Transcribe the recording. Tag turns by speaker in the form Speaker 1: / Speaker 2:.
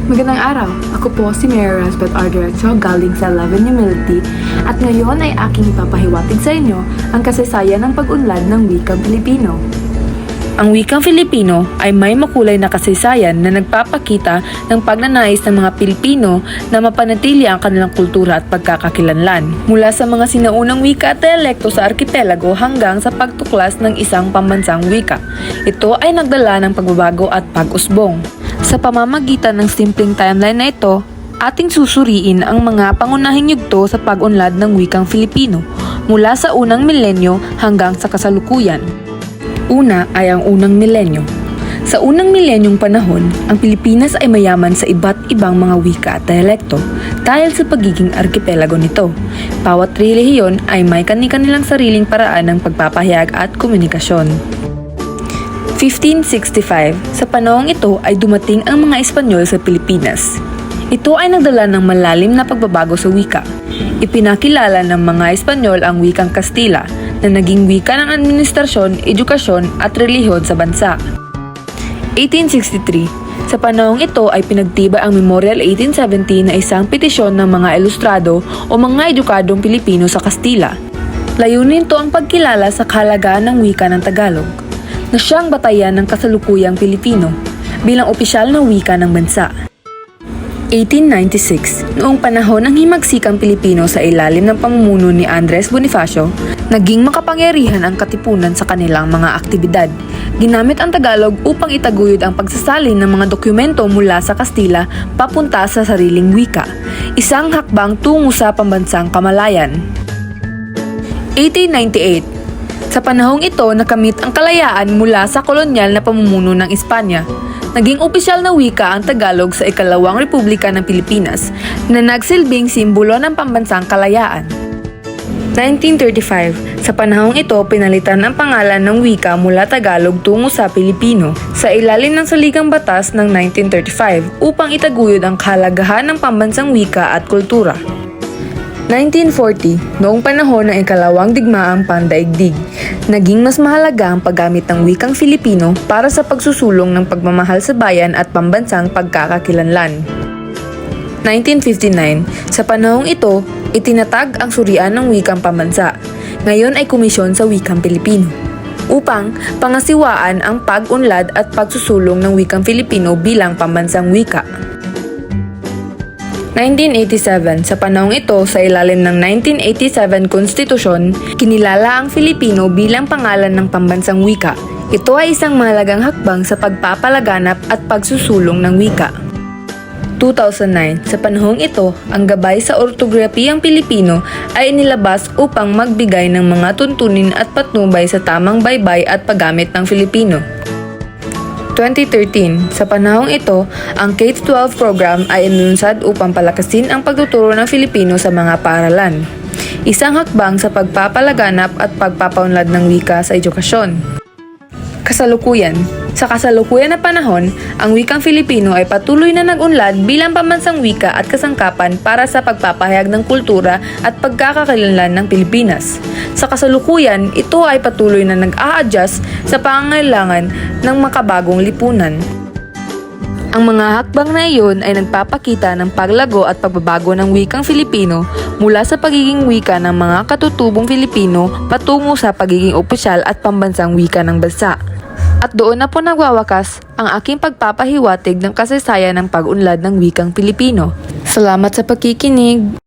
Speaker 1: Magandang araw! Ako po si Mayor Rasbeth R. Diretso galing sa 11 Humility at ngayon ay aking ipapahiwatig sa inyo ang kasaysayan ng pag-unlad ng wikang Pilipino. Ang wikang Filipino ay may makulay na kasaysayan na nagpapakita ng pagnanais ng mga Pilipino na mapanatili ang kanilang kultura at pagkakakilanlan. Mula sa mga sinaunang wika at dialekto sa arkipelago hanggang sa pagtuklas ng isang pambansang wika. Ito ay nagdala ng pagbabago at pag-usbong. Sa pamamagitan ng simpleng timeline na ito, ating susuriin ang mga pangunahing yugto sa pag-unlad ng wikang Filipino mula sa unang milenyo hanggang sa kasalukuyan. Una ay ang unang milenyo. Sa unang milenyong panahon, ang Pilipinas ay mayaman sa iba't ibang mga wika at dialekto dahil sa pagiging arkipelago nito. Bawat relihiyon ay may kani-kanilang sariling paraan ng pagpapahayag at komunikasyon. 1565, sa panahong ito ay dumating ang mga Espanyol sa Pilipinas. Ito ay nagdala ng malalim na pagbabago sa wika. Ipinakilala ng mga Espanyol ang wikang Kastila na naging wika ng administrasyon, edukasyon at relihiyon sa bansa. 1863, sa panahong ito ay pinagtibay ang Memorial 1870 na isang petisyon ng mga ilustrado o mga edukadong Pilipino sa Kastila. Layunin ito ang pagkilala sa kahalagaan ng wika ng Tagalog, na siyang batayan ng kasalukuyang Pilipino bilang opisyal na wika ng bansa. 1896, noong panahon ng himagsikang Pilipino sa ilalim ng pamumuno ni Andres Bonifacio, naging makapangyarihan ang katipunan sa kanilang mga aktibidad. Ginamit ang Tagalog upang itaguyod ang pagsasalin ng mga dokumento mula sa Kastila papunta sa sariling wika, isang hakbang tungo sa pambansang kamalayan. 1898, sa panahong ito nakamit ang kalayaan mula sa kolonyal na pamumuno ng Espanya. Naging opisyal na wika ang Tagalog sa ikalawang Republika ng Pilipinas na nagsilbing simbolo ng pambansang kalayaan. 1935, sa panahong ito pinalitan ang pangalan ng wika mula Tagalog tungo sa Pilipino sa ilalim ng Saligang Batas ng 1935 upang itaguyod ang kahalagahan ng pambansang wika at kultura. 1940, noong panahon ng ikalawang digmaang pandaigdig, naging mas mahalaga ang paggamit ng wikang Filipino para sa pagsusulong ng pagmamahal sa bayan at pambansang pagkakakilanlan. 1959, sa panahong ito, itinatag ang surian ng wikang pambansa. Ngayon ay Komisyon sa Wikang Pilipino upang pangasiwaan ang pag-unlad at pagsusulong ng wikang Filipino bilang pambansang wika. 1987, sa panahong ito sa ilalim ng 1987 Konstitusyon, kinilala ang Filipino bilang pangalan ng pambansang wika. Ito ay isang mahalagang hakbang sa pagpapalaganap at pagsusulong ng wika. 2009, sa panahong ito, ang gabay sa ortografiyang Pilipino ay inilabas upang magbigay ng mga tuntunin at patnubay sa tamang baybay at paggamit ng Filipino. 2013, sa panahong ito, ang K-12 program ay inilunsad upang palakasin ang pagtuturo ng Filipino sa mga paaralan. Isang hakbang sa pagpapalaganap at pagpapaunlad ng wika sa edukasyon. Kasalukuyan. Sa kasalukuyan na panahon, ang wikang Filipino ay patuloy na nag-unlad bilang pambansang wika at kasangkapan para sa pagpapahayag ng kultura at pagkakakilanlan ng Pilipinas. Sa kasalukuyan, ito ay patuloy na nag-a-adjust sa pangangailangan ng makabagong lipunan. Ang mga hakbang na iyon ay nagpapakita ng paglago at pagbabago ng wikang Filipino mula sa pagiging wika ng mga katutubong Filipino patungo sa pagiging opisyal at pambansang wika ng bansa. At doon na po nagwawakas ang aking pagpapahiwatig ng kasaysayan ng pag-unlad ng wikang Pilipino. Salamat sa pakikinig!